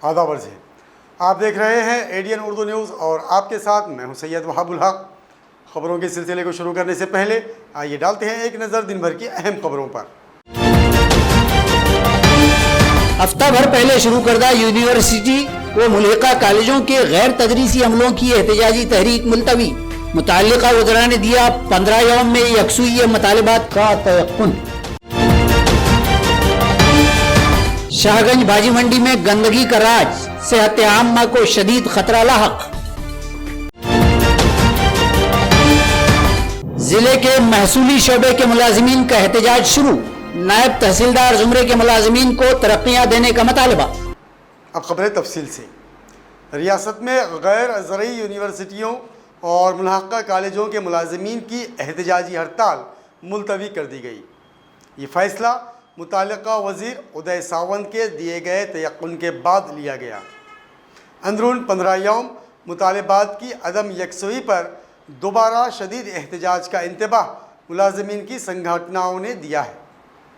आदाब अर्ज़ है। आप देख रहे हैं एडीएन उर्दू न्यूज़ और आपके साथ मैं हूं सैयद वहाबुल हक। खबरों के सिलसिले को शुरू करने से पहले आइए डालते हैं एक नज़र दिन भर की अहम खबरों पर। हफ्ता भर पहले शुरू करदा यूनिवर्सिटी व मुल्हिका कॉलेजों के गैर तदरीसी अमलों की एहतजाजी तहरीक मुलतवी। मुताल्लिका वज़रा ने दिया 15 यौम में यकसुई मतालिबात का तयक्कुन। शाहगंज भाजी मंडी में गंदगी का राज, सेहत आम्मा को शदीद खतरा लाहक। जिले के महसूली शोबे के मुलाजिमीन का एहतजाज शुरू, नायब तहसीलदार जुमरे के मुलाजिमीन को तरक्कियां देने का मुतालबा। अब खबरें तफसील से। रियासत में गैर ज़रई यूनिवर्सिटियों और मुल्हिका कॉलेजों के मुलाजिमीन की एहतजाजी हड़ताल मुलतवी कर दी गई। ये फ़ैसला मुताल्लिका वज़ीर उदय सावंत के दिए गए तयक्कुन के बाद लिया गया। अंदरून 15 यौम मुतालिबात की अदम यकसुई पर दोबारा शदीद एहतजाज का इंतबाह मुलाजिमीन की संगठनाओं ने दिया है।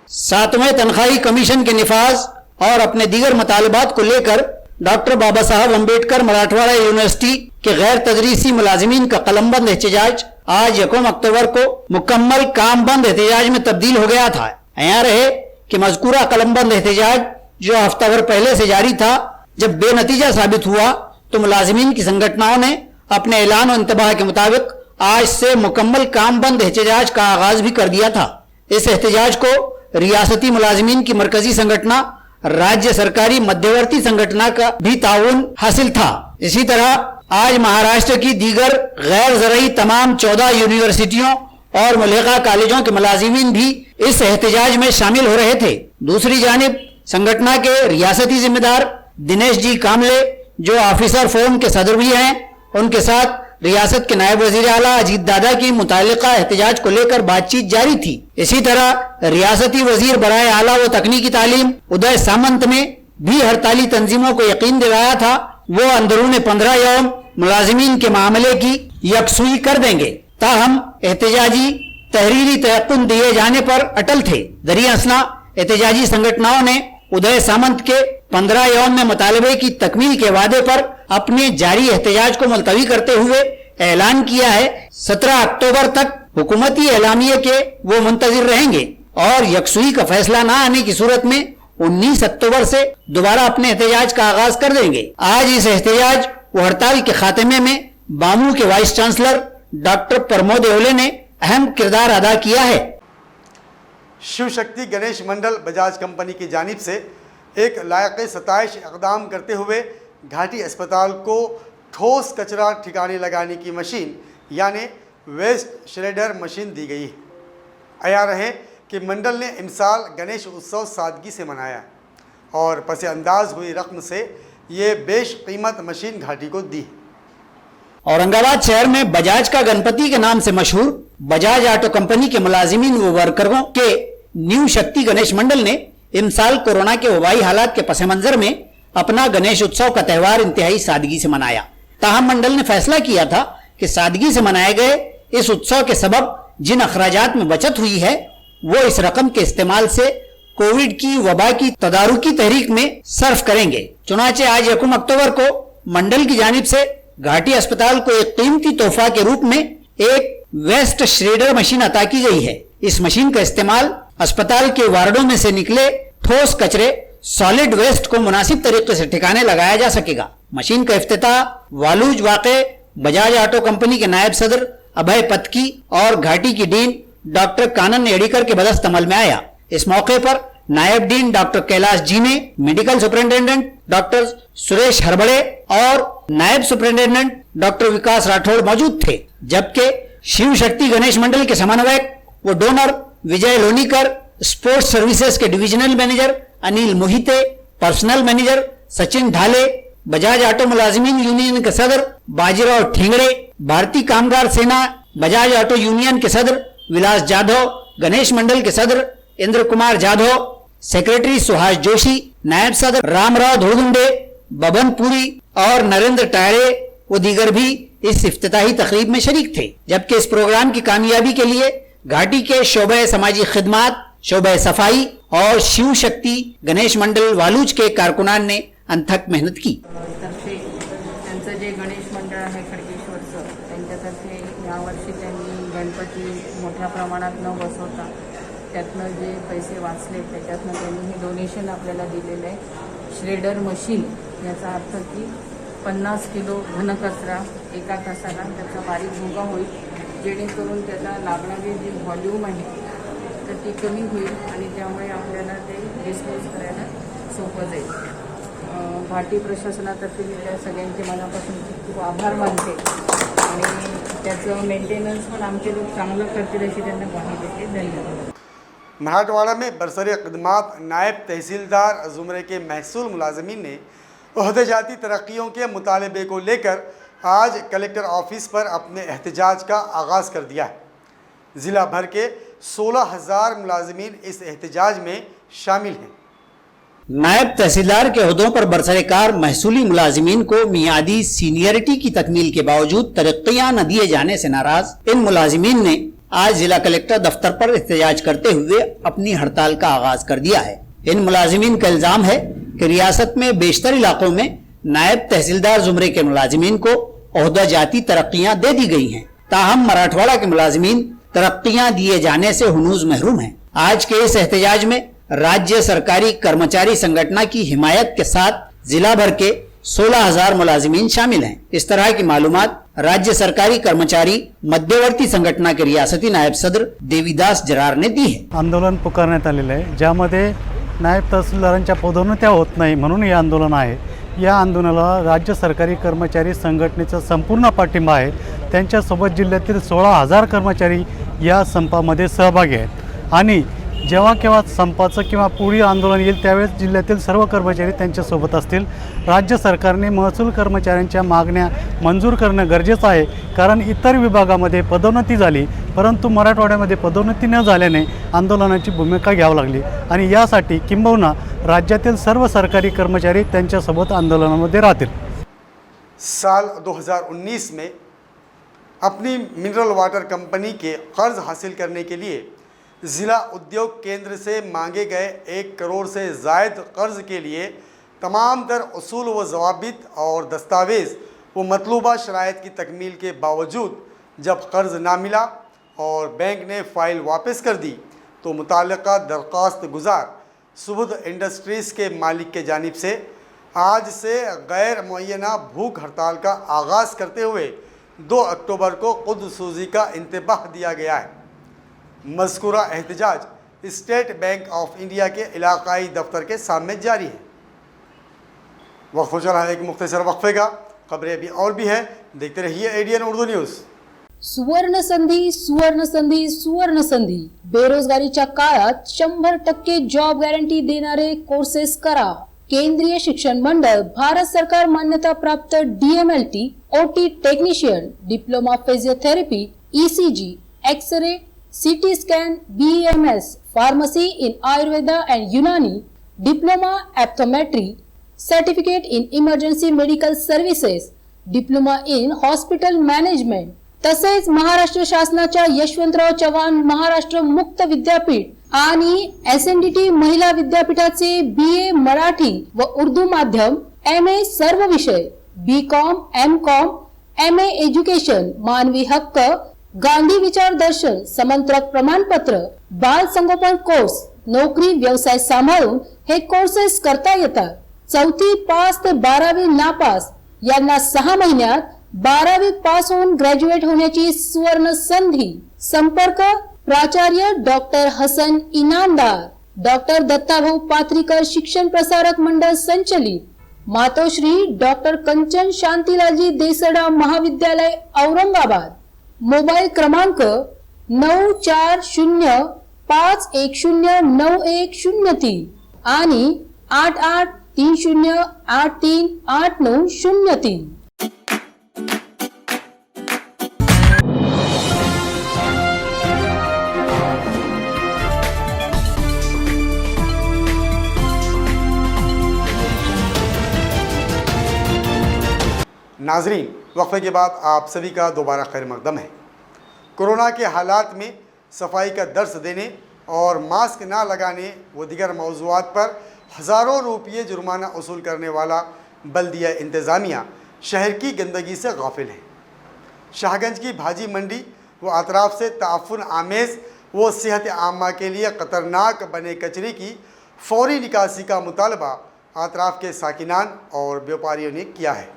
7वें तनख्वाही कमीशन के निफाज और अपने दीगर मुतालिबात को लेकर डॉक्टर बाबा साहब अम्बेडकर मराठवाड़ा यूनिवर्सिटी के गैर तदरीसी मुलाजिमीन का कलमबंद एहतजाज आज 1 अक्टूबर को मुकम्मल काम बंद एहतजाज में तब्दील हो गया था। यहाँ रहे कि मज़कूरा कलमबंद एहतजाज जो हफ्ता भर पहले से जारी था, जब बेनतीजा साबित हुआ तो मुलाजिमीन की संगठनाओं ने अपने ऐलान और इंतबाह के मुताबिक आज से मुकम्मल काम बंद एहतजाज का आगाज भी कर दिया था। इस एहतजाज को रियासती मुलाजिमीन की मरकजी संगठना, राज्य सरकारी मध्यवर्ती संगठना का भी ताउन हासिल था। इसी तरह आज महाराष्ट्र की दीगर गैर ज़रई तमाम 14 यूनिवर्सिटियों और मुल्हिका कॉलेजों के मुलाजिमीन भी इस एहतजाज में शामिल हो रहे थे। दूसरी जानिब संगठना के रियासती जिम्मेदार दिनेश जी कामले, जो ऑफिसर फोरम के सदर भी हैं, उनके साथ रियासत के नायब वजीर आला अजीत दादा की मुताल्लिका एहतजाज को लेकर बातचीत जारी थी। इसी तरह रियासती वजीर बराए आला व तकनीकी तालीम उदय सामंत ने भी हड़ताली तंजीमों को यकीन दिलाया था वो अंदरून 15 यौम मुलाजिमीन के मामले की यकसुई कर देंगे। ताहम एहतजाजी तहरीरी तयक्कुन दिए जाने पर अटल थे। दरिया असना एहतजाजी संगठनाओं ने उदय सामंत के 15 यौम में मुतालबे की तकमील के वादे पर अपने जारी एहतजाज को मुलतवी करते हुए ऐलान किया है 17 अक्टूबर तक हुकूमती एलामिये के वो मुंतजिर रहेंगे और यकसुई का फैसला न आने की सूरत में 19 अक्टूबर से दोबारा अपने एहतजाज का आगाज कर देंगे। आज इस एहतजाज व हड़ताल के खात्मे में बामू के vice chancellor doctor Pramod Yevle ने अहम किरदार अदा किया है। शिव शक्ति गणेश मंडल बजाज कंपनी की जानिब से एक लायक सताइश इक़दाम करते हुए घाटी अस्पताल को ठोस कचरा ठिकाने लगाने की मशीन यानी वेस्ट श्रेडर मशीन दी गई है। आया रहे कि मंडल ने इमसाल गणेश उत्सव सादगी से मनाया और पसे अंदाज हुई रकम से ये बेश कीमत मशीन घाटी को दी। औरंगाबाद शहर में बजाज का गणपति के नाम से मशहूर बजाज ऑटो कंपनी के मुलाजिमीन व वर्करों के न्यू शक्ति गणेश मंडल ने इमसाल कोरोना के वबाई हालात के पस मंजर में अपना गणेश उत्सव का त्यौहार इंतहाई सादगी से मनाया। ताहम मंडल ने फैसला किया था कि सादगी से मनाए गए इस उत्सव के सबब जिन अखराजात में बचत हुई है वो इस रकम के इस्तेमाल से कोविड की वबा की तदारुकी तहरीक में सर्फ करेंगे। चुनाचे आज 1 अक्टूबर को मंडल की जानिब से घाटी अस्पताल को एक कीमती तोहफा के रूप में एक वेस्ट श्रेडर मशीन अता की गई है। इस मशीन का इस्तेमाल अस्पताल के वार्डों में से निकले ठोस कचरे सॉलिड वेस्ट को मुनासिब तरीके से ठिकाने लगाया जा सकेगा। मशीन का इफ्तिताह वालूज वाक़े बजाज ऑटो कंपनी के नायब सदर अभय पतकी और घाटी की डीन डॉक्टर कानन एडिकर के बदस्त अमल में आया। इस मौके पर नायब डीन डॉक्टर कैलाश जी ने, मेडिकल सुपरिंटेंडेंट डॉक्टर सुरेश हरबड़े और नायब सुपरिंटेंडेंट डॉक्टर विकास राठौड़ मौजूद थे, जबकि शिव शक्ति गणेश मंडल के समन्वयक व डोनर विजय लोनीकर, स्पोर्ट्स सर्विसेज के divisional manager Anil Mohite, personal manager Sachin ढाले, बजाज ऑटो मुलाजिमीन यूनियन के सदर बाजीराव ठिंगड़े, भारतीय कामगार सेना बजाज ऑटो यूनियन के सदर विलास जाधव, गणेश मंडल के सदर इंद्र कुमार जाधव, सेक्रेटरी सुहास जोशी, नायब सदर रामराव धोगुंडे, बबन पुरी और नरेंद्र टायरे व दीगर भी इस इफ्तिताही तकरीब में शरीक थे। जबकि इस प्रोग्राम की कामयाबी के लिए घाटी के शोबे समाजी खिदमात, शोबे सफाई और शिव शक्ति गणेश मंडल वालूज के कारकुनान ने अनथक मेहनत की। तर्फे त्यांचं जे गणेश मंडळ आहे खडकेश्वरचं, त्यांच्यातर्फे यावर्षी त्यांनी गणपती मोठ्या प्रमाणात न बसवता त्यातनं जे पैसे वाचले त्याच्यातनं त्यांनी हे डोनेशन आपल्याला दिलेलं आहे श्रेडर मशीन। याचा अर्थ की 50 किलो घनकचरा एका तासाला त्याचा बारीक भुगा होईल, जेणेकरून त्याला लागणारी जी व्हॉल्यूम आहे तर ती कमी होईल आणि त्यामुळे आपल्याला ते डिस्पोज करायला सोपं जाईल। घाटी प्रशासनातर्फे मी त्या सगळ्यांचे मनापासून खूप खूप आभार मानते आणि त्याचं मेंटेनन्स पण आमचे लोक चांगलं करतील अशी त्यांना ग्वाही देते। धन्यवाद। मराठवाड़ा में बरसरे खदमात नायब तहसीलदार ज़ुमरे के महसूल मुलाजमीन ने ओहदेजाती तरक्कियों के मुतालबे को लेकर आज कलेक्टर ऑफिस पर अपने एहतजाज का आगाज़ कर दिया है। ज़िला भर के 16,000 मुलाजमीन इस एहतजाज में शामिल हैं। नायब तहसीलदार के ओहदों पर बरसरेकार महसूली मुलाजिमीन को मियादी सीनियरिटी की तकमील के बावजूद तरक्कियां न दिए जाने से नाराज इन मुलाजिमीन ने आज जिला कलेक्टर दफ्तर पर एहतजाज करते हुए अपनी हड़ताल का आगाज कर दिया है। इन मुलाजिमीन का इल्जाम है कि रियासत में बेशतर इलाकों में नायब तहसीलदार ज़ुमरे के मुलाजिमीन को ओहदा जाती तरक्कियां दे दी गई हैं, ताहम मराठवाड़ा के मुलाजिमीन तरक्कियां दिए जाने से हुनूज महरूम हैं। आज के इस एहतजाज में राज्य सरकारी कर्मचारी संगठन की हिमायत के साथ जिला भर के 16,000 मुलाजिमीन शामिल हैं। इस तरह की मालूमात राज्य सरकारी कर्मचारी मध्यवर्ती संघटना के रियासती नायब सदर देवीदास जरार ने दी है। आंदोलन पुकारण्यात आलेलं आहे, ज्यामध्ये नायब तहसीलदारांच्या पदोन्नत्या होत नाही म्हणून हे आंदोलन आहे। या आंदोलनाला राज्य सरकारी कर्मचारी संघटनेचा संपूर्ण पाठिंबा आहे। त्यांच्यासोबत जिल्ह्यातील 16,000 कर्मचारी या संपामध्ये सहभागी आहेत आणि जेव्हा केव्हा संपाचं किंवा पुढील आंदोलन येईल त्यावेळेस जिल्ह्यातील सर्व कर्मचारी त्यांच्यासोबत असतील। राज्य सरकारने महसूल कर्मचाऱ्यांच्या मागण्या मंजूर करणं गरजेचं आहे, कारण इतर विभागामध्ये पदोन्नती झाली परंतु मराठवाड्यामध्ये पदोन्नती न झाल्याने आंदोलनाची भूमिका घ्यावी लागली आणि यासाठी किंबहुना राज्यातील सर्व सरकारी कर्मचारी त्यांच्यासोबत आंदोलनामध्ये राहतील। साल 2019 में अपनी मिनरल वाटर कंपनी के कर्ज हासिल करने के लिए ज़िला उद्योग केंद्र से मांगे गए 1 करोड़ से ज़ायद कर्ज के लिए तमाम तर उसूल व जवाबित और दस्तावेज़ व मतलूबा शराइत की तकमील के बावजूद जब कर्ज ना मिला और बैंक ने फ़ाइल वापस कर दी तो मुताल्लिक़ा दरख्वास्त गुज़ार सुबुद इंडस्ट्रीज़ के मालिक के जानिब से आज से गैर मुअय्यना भूख हड़ताल का आगाज़ करते हुए 2 अक्टूबर को खुदसूजी का इंतबाह दिया गया है। मज़कूरा एहतजाज स्टेट बैंक ऑफ इंडिया के इलाकाई दफ्तर के सामने जारी है। वक्फ चला है एक मुख्तसर वक्फे का, खबरें अभी और भी हैं, देखते रहिए एडीएन उर्दू न्यूज़। सुवर्ण संधी, सुवर्ण संधी, सुवर्ण संधी। बेरोजगारीच्या काळात 100% जॉब गॅरंटी देणारे कोर्सेस करा। केंद्रीय शिक्षण मंडळ, भारत सरकार मान्यता प्राप्त DMLT, OT technician, diploma physiotherapy, ECG, x ray, CT scan, BEMS, pharmacy in Ayurveda and Unani, diploma optometry, certificate in emergency medical services, diploma in hospital management, तसेच महाराष्ट्र शासनाच्या यशवंतराव चव्हाण महाराष्ट्र मुक्त विद्यापीठ आणि SNDT महिला विद्यापीठाचे BA मराठी व उर्दू माध्यम, MA सर्व विषय, BCom, MCom, MA एज्युकेशन, मानवी हक्क, गांधी विचार दर्शन, समंत्रक प्रमाणपत्र, बाल संगोपन कोर्स, नोकरी व्यवसाय सांभाळून हे कोर्सेस करता येतात। 4थी पास ते 12वी नापास यांना 6 महिन्यात 12वी पास होऊन ग्रॅज्युएट होण्याची सुवर्ण संधी। संपर्क प्राचार्य डॉक्टर हसन इनामदार, डॉक्टर दत्ताभाऊ पात्रीकर शिक्षण प्रसारक मंडळ संचलित, मातोश्री डॉक्टर कंचन शांतीलालजी देसडा महाविद्यालय औरंगाबाद। मोबाईल क्रमांक 9405109103 आणि 8830838903। नाजरीन, वक्फे के बाद आप सभी का दोबारा खैर मकदम है। कोरोना के हालात में सफाई का दर्स देने और मास्क ना लगाने व दीगर मौज़ूआत पर हज़ारों रुपये जुर्माना वसूल करने वाला बल्दिया इंतज़ामिया शहर की गंदगी से गाफिल है। शाहगंज की भाजी मंडी व अतराफ से ताफ़ुन आमेज़ व सेहत आमा के लिए ख़तरनाक बने कचरे की फौरी निकासी का मुतालबा अतराफ के साकिनान और व्यापारियों ने किया है।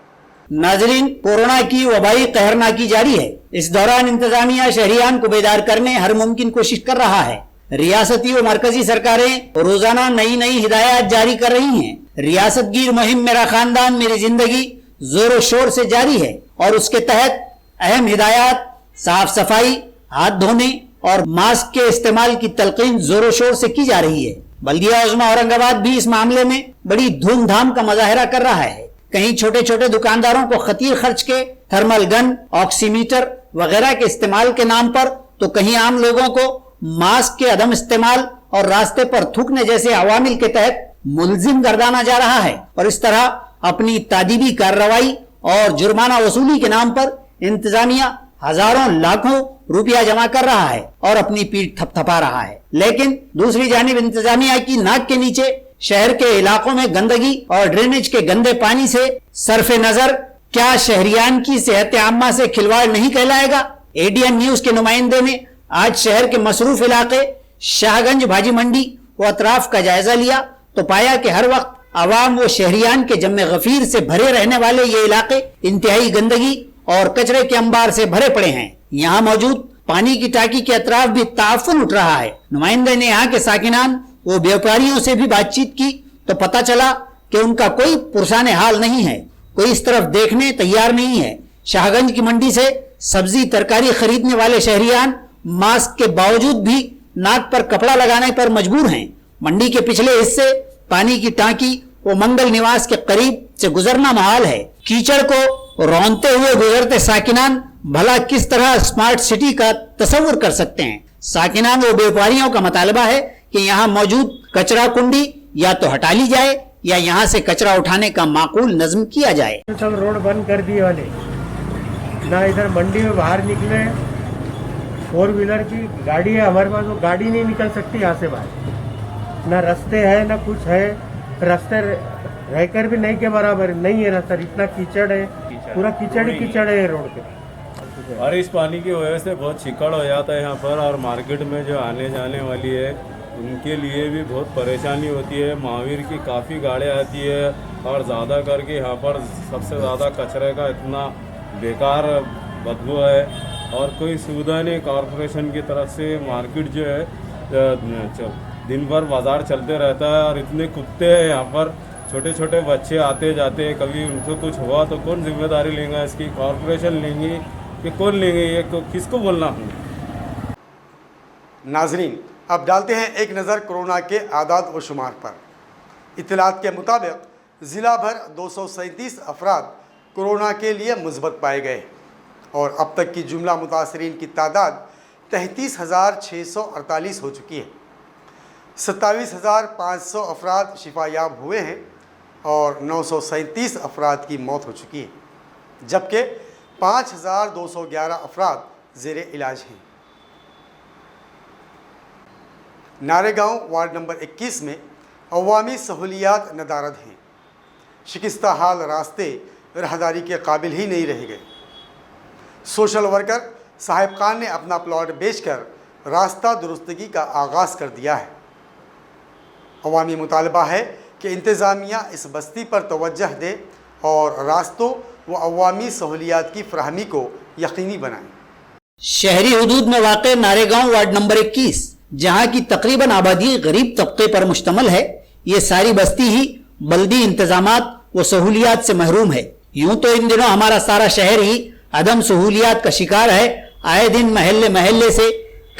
नाजरीन, कोरोना की वबाई कहरनाकी जारी है। इस दौरान इंतजामिया शहरियान को बेदार करने हर मुमकिन कोशिश कर रहा है। रियासती व मरकजी सरकारें रोजाना नई नई हिदायत जारी कर रही हैं। रियासत गिर मुहिम मेरा खानदान मेरी जिंदगी जोरों शोर से जारी है और उसके तहत अहम हिदायत साफ सफाई, हाथ धोने और मास्क के इस्तेमाल की तलकीन जोरों शोर से की जा रही है। बल्दिया उज़्मा औरंगाबाद भी इस मामले में बड़ी धूमधाम का मुजाहिरा कर रहा है। कहीं छोटे छोटे दुकानदारों को खतीर खर्च के थर्मल गन, ऑक्सीमीटर वगैरह के इस्तेमाल के नाम पर, तो कहीं आम लोगों को मास्क के अदम इस्तेमाल और रास्ते पर थूकने जैसे अवामिल के तहत मुलजिम गर्दाना जा रहा है। और इस तरह अपनी तादीबी कार्रवाई और जुर्माना वसूली के नाम पर इंतजामिया हजारों लाखों रुपया जमा कर रहा है और अपनी पीठ थपथपा रहा है। लेकिन दूसरी जानिब इंतजामिया की नाक के नीचे शहर के इलाकों में गंदगी और ड्रेनेज के गंदे पानी से सरफे नजर क्या शहरियान की सेहत आम्मा से खिलवाड़ नहीं कहलाएगा? एडीएन न्यूज के नुमाइंदे ने आज शहर के मसरूफ इलाके शाहगंज भाजी मंडी व अतराफ का जायजा लिया तो पाया कि हर वक्त आवाम व शहरियान के जम्मे गफीर से भरे रहने वाले ये इलाके इंतहाई गंदगी और कचरे के अंबार से भरे पड़े हैं। यहाँ मौजूद पानी की टाकी के अतराफ भी ताफुन उठ रहा है। नुमाइंदे ने यहाँ के साकिनान वो व्यापारियों से भी बातचीत की तो पता चला कि उनका कोई पुरसाने हाल नहीं है, कोई इस तरफ देखने तैयार नहीं है। शाहगंज की मंडी से सब्जी तरकारी खरीदने वाले शहरियान मास्क के बावजूद भी नाक पर कपड़ा लगाने पर मजबूर हैं। मंडी के पिछले हिस्से पानी की टांकी वो मंगल निवास के करीब से गुजरना महाल है। कीचड़ को रौंदते हुए गुजरते साकिनान भला किस तरह स्मार्ट सिटी का तस्वुर कर सकते हैं? साकिनान व व्यापारियों का मुतालबा है कि यहाँ मौजूद कचरा कुंडी या तो हटा ली जाए या यहाँ से कचरा उठाने का माकूल नज्म किया जाए। सब रोड बंद कर दिए वाले, ना इधर मंडी में बाहर निकले, 4 व्हीलर की गाड़ी है हमारे पास, वो गाड़ी नहीं निकल सकती यहाँ से बाहर। ना रास्ते है ना कुछ है, रास्ते रहकर भी नहीं के बराबर नहीं है रास्ता, इतना कीचड़ है, पूरा कीचड़ ही कीचड़ है रोड पे। और इस पानी की वजह से बहुत चिकड़ हो जाता है यहाँ पर, और मार्केट में जो आने जाने वाली है उनके लिए भी बहुत परेशानी होती है। महावीर की काफ़ी गाड़ियाँ आती है और ज़्यादा करके यहाँ पर सबसे ज़्यादा कचरे का इतना बेकार बदबू है और कोई सुविधा नहीं। कॉरपोरेशन की तरफ से मार्केट जो है दिन भर बाज़ार चलते रहता है और इतने कुत्ते हैं यहाँ पर, छोटे छोटे बच्चे आते जाते हैं, कभी उनको कुछ हुआ तो कौन जिम्मेदारी लेगा इसकी? कॉरपोरेशन लेंगी कि कौन लेंगे? ये किसको बोलना हमने? नाजरीन, अब डालते हैं एक नज़र कोरोना के आदाद व शुमार पर। इत्तलात के मुताबिक ज़िला भर 237 अफराद कोरोना के लिए मुस्बत पाए गए और अब तक की जुमला मुतासरीन की तादाद 33,648 हो चुकी है। 27,500 अफराद शिफायाब हुए हैं और 937 अफराद की मौत हो चुकी है, जबकि 5,211 अफराद ज़ेरे इलाज हैं। नारेगांव वार्ड नंबर 21 में अवामी सहूलियात नदारद हैं। शिकस्ता हाल रास्ते राहदारी के काबिल ही नहीं रह गए। सोशल वर्कर साहिब खान ने अपना प्लॉट बेचकर रास्ता दुरुस्तगी का आगाज़ कर दिया है। अवामी मुतालबा है कि इंतज़ामिया इस बस्ती पर तवज्जह दे और रास्तों व अवामी सहूलियात की फराहमी को यकीनी बनाए। शहरी हुदूद में वाक़ नारेगांव वार्ड नंबर 21, जहाँ की तकरीबन आबादी गरीब तबके पर मुश्तमल है, ये सारी बस्ती ही बल्दी इंतजामात व सहूलियात से महरूम है। यूं तो इन दिनों हमारा सारा शहर ही अदम सहूलियात का शिकार है। आए दिन महल्ले महल्ले से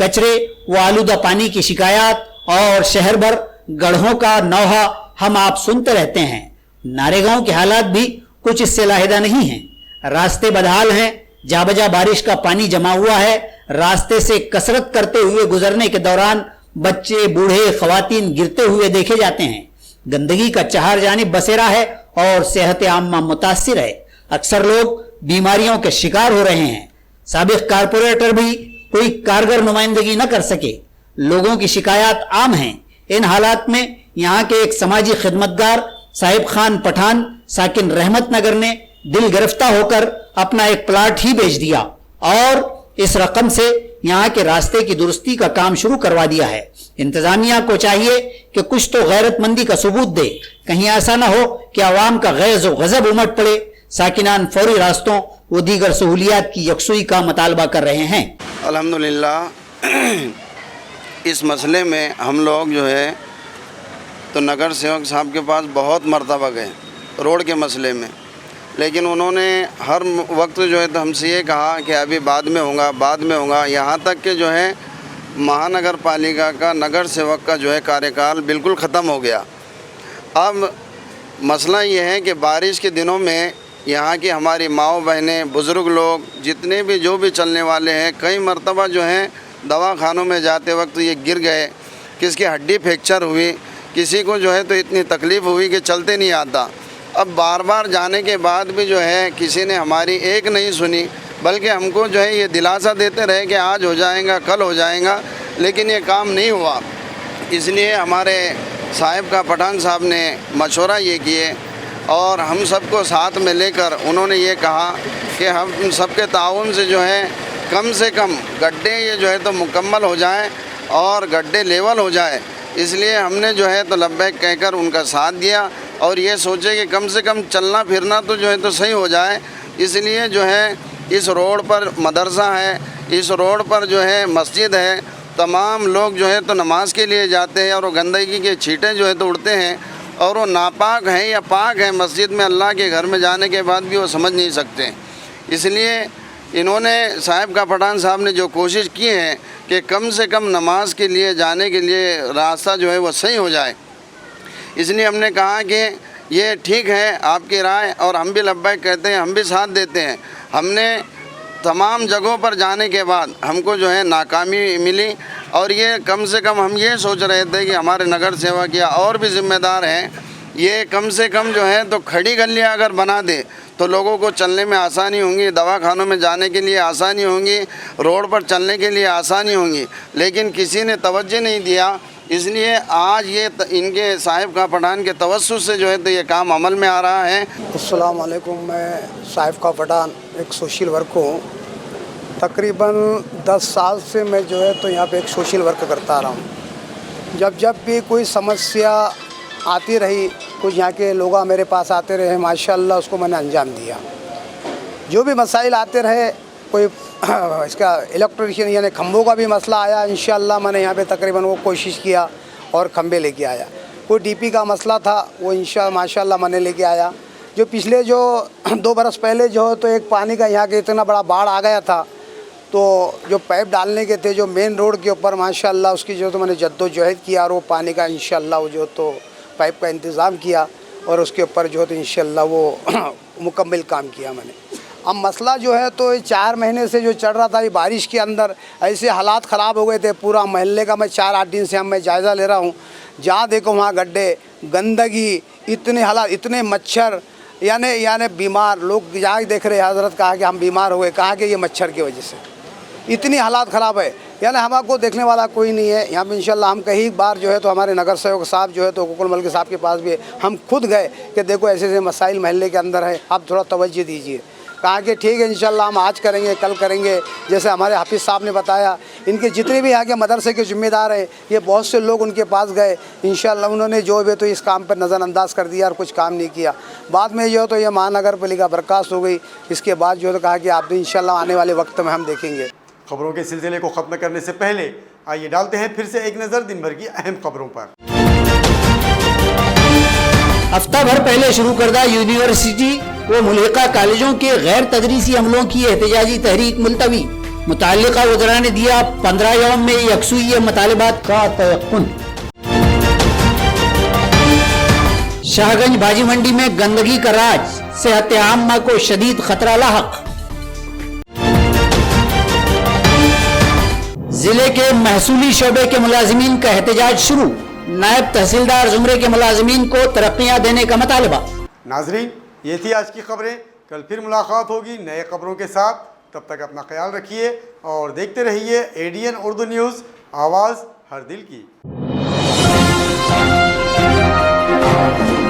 कचरे व आलूदा पानी की शिकायत और शहर भर गढ़ों का नौहा हम आप सुनते रहते हैं। नारेगांव के हालात भी कुछ इससे लाहिदा नहीं हैं। रास्ते बदहाल हैं, जाबजा बारिश का पानी जमा हुआ है। रास्ते से कसरत करते हुए गुजरने के दौरान बच्चे, बूढ़े, खवातीन गिरते हुए देखे जाते हैं। गंदगी का चार जानिब बसेरा है और सेहत आम्मा मुतासिर है। अक्सर लोग बीमारियों के शिकार हो रहे हैं। साबिक कारपोरेटर भी कोई कारगर नुमाइंदगी न कर सके। लोगों की शिकायत आम हैं। इन हालात में यहाँ के एक समाजी खिदमतगार साहिब खान पठान साकिन रहमत नगर ने दिल गिरफ्ता होकर अपना एक प्लाट ही बेच दिया और इस रकम से यहाँ के रास्ते की दुरुस्ती का काम शुरू करवा दिया है। इंतजामिया को चाहिए कि कुछ तो गैरतमंदी का सबूत दे, कहीं ऐसा ना हो कि आवाम का गैज़ व गज़ब उमड़ पड़े। साकिनान फौरी रास्तों व दीगर सहूलियात की यकसुई का मुतालबा कर रहे हैं। अल्हम्दुलिल्लाह इस मसले में हम लोग जो है तो नगर सेवक साहब के पास बहुत मरतबा गए रोड के मसले में, लेकिन उन्होंने हर वक्त जो है तो हमसे ये कहा कि अभी बाद में होगा। यहाँ तक कि जो है महानगर पालिका का नगर सेवक का जो है कार्यकाल बिल्कुल ख़त्म हो गया। अब मसला ये है कि बारिश के दिनों में यहाँ की हमारी माओ बहनें, बुज़ुर्ग लोग, जितने भी जो भी चलने वाले हैं, कई मरतबा जो हैं दवाखानों में जाते वक्त ये गिर गए, किसकी हड्डी फ्रैक्चर हुई, किसी को जो है तो इतनी तकलीफ़ हुई कि चलते नहीं आता। अब बार बार जाने के बाद भी जो है किसी ने हमारी एक नहीं सुनी, बल्कि हमको जो है ये दिलासा देते रहे कि आज हो जाएगा, कल हो जाएगा, लेकिन ये काम नहीं हुआ। इसलिए हमारे साहिब का पठान साहब ने मशवरा ये किए और हम सबको साथ में लेकर उन्होंने ये कहा कि हम सबके ताउन से जो है कम से कम गड्ढे ये जो है तो मुकम्मल हो जाएं और गड्ढे लेवल हो जाए। इसलिए हमने जो है तो लब्बैक कहकर उनका साथ दिया और ये सोचे कि कम से कम चलना फिरना तो जो है तो सही हो जाए। इसलिए जो है इस रोड पर मदरसा है, इस रोड पर जो है मस्जिद है, तमाम लोग जो है तो नमाज के लिए जाते हैं और वो गंदगी के छींटे जो है तो उड़ते हैं और वो नापाक हैं या पाक हैं, मस्जिद में अल्लाह के घर में जाने के बाद भी वो समझ नहीं सकते। इसलिए इन्होंने साहिब का पठान साहब ने जो कोशिश की है कि कम से कम नमाज के लिए जाने के लिए रास्ता जो है वो सही हो जाए। इसलिए हमने कहा कि ये ठीक है आपकी राय और हम भी लब्बैक कहते हैं, हम भी साथ देते हैं। हमने तमाम जगहों पर जाने के बाद हमको जो है नाकामी मिली और ये कम से कम हम ये सोच रहे थे कि हमारे नगर सेवक या और भी ज़िम्मेदार हैं, ये कम से कम जो है तो खड़ी गलियाँ अगर बना दे तो लोगों को चलने में आसानी होंगी, दवाखानों में जाने के लिए आसानी होंगी, रोड पर चलने के लिए आसानी होंगी, लेकिन किसी ने तवज्जो नहीं दिया। इसलिए आज ये इनके साहिब का पठान के तवस्सुस से जो है तो ये काम अमल में आ रहा है। अस्सलाम वालेकुम, मैं साहिब का पठान एक सोशल वर्क हूँ। तकरीबन 10 साल से मैं जो है तो यहाँ पे एक सोशल वर्क करता रहा हूँ। जब भी कोई समस्या आती रही, कुछ यहाँ के लोग मेरे पास आते रहे, माशाल्लाह उसको मैंने अंजाम दिया। जो भी मसाइल आते रहे, कोई इसका इलेक्ट्रिशियन यानी खम्भों का भी मसला आया, इंशाल्लाह मैंने यहाँ पे तकरीबन वो कोशिश किया और खम्भे लेके आया। कोई डीपी का मसला था, वो माशाल्लाह मैंने लेके आया। जो पिछले जो 2 बरस पहले जो तो एक पानी का यहाँ के इतना बड़ा बाढ़ आ गया था, तो जो पाइप डालने के थे जो मेन रोड के ऊपर, माशाल्लाह उसकी जो तो मैंने जद्दोजहद किया और वो पानी का इंशाल्लाह वो जो तो पाइप का इंतज़ाम किया और उसके ऊपर जो तो इंशाल्लाह वो मुकम्मल काम किया मैंने। अब मसला जो है तो 4 महीने से जो चल रहा था, ये बारिश के अंदर ऐसे हालात ख़राब हो गए थे पूरा मोहल्ले का। मैं 4-8 दिन से मैं जायज़ा ले रहा हूँ, जहाँ देखो वहाँ गड्ढे, गंदगी, इतने हालात, इतने मच्छर, यानी बीमार लोग जहाँ देख रहे हज़रत कहा कि हम बीमार हो गए, कहा कि ये मच्छर की वजह से इतनी हालात ख़राब है। यानी हमको देखने वाला कोई नहीं है यहाँ पे। इंशाल्लाह हम कई बार जो है तो हमारे नगर सेवक साहब जो है तो हुकुल मलिक साहब के पास भी हम खुद गए कि देखो ऐसे ऐसे मसाइल महल्ले के अंदर है, आप थोड़ा तवज्जो दीजिए। कहा कि ठीक है इंशाल्लाह हम आज करेंगे, कल करेंगे। जैसे हमारे हाफिज़ साहब ने बताया, इनके जितने भी यहाँ के मदरसे के ज़िम्मेदार हैं, ये बहुत से लोग उनके पास गए, इंशाल्लाह उन्होंने जो भी तो इस काम पर नज़रअंदाज कर दिया और कुछ काम नहीं किया। बाद में जो है तो ये महानगर पालिका बर्खास्त हो गई। इसके बाद जो है तो कहा कि आप भी इंशाल्लाह आने वाले वक्त में हम देखेंगे। खबरों के सिलसिले को ख़त्म करने से पहले आइए डालते हैं फिर से एक नज़र दिन भर की अहम खबरों पर। हफ्ता भर पहले शुरू करदा यूनिवर्सिटी व मुल्हिका कॉलेजों के गैर तदरीसी अमलों की एहतजाजी तहरीक मुलतवी। मुतल्लिका वज़रा ने दिया 15 यौम में यकसुई मुतालिबात का तयक्कुन। शाहगंज भाजी मंडी में गंदगी का राज, सेहत आम्मा को शदीद खतरा लाहक। जिले के महसूली शोबे के मुलाजिमीन का एहतजाज शुरू, नायब तहसीलदार जुमरे के मुलाजिमीन को तरक्कियां देने का मुतालबा। नाजरीन, ये थी आज की खबरें। कल फिर मुलाकात होगी नए खबरों के साथ। तब तक अपना ख्याल रखिए और देखते रहिए ADN उर्दू न्यूज़, आवाज़ हर दिल की। है।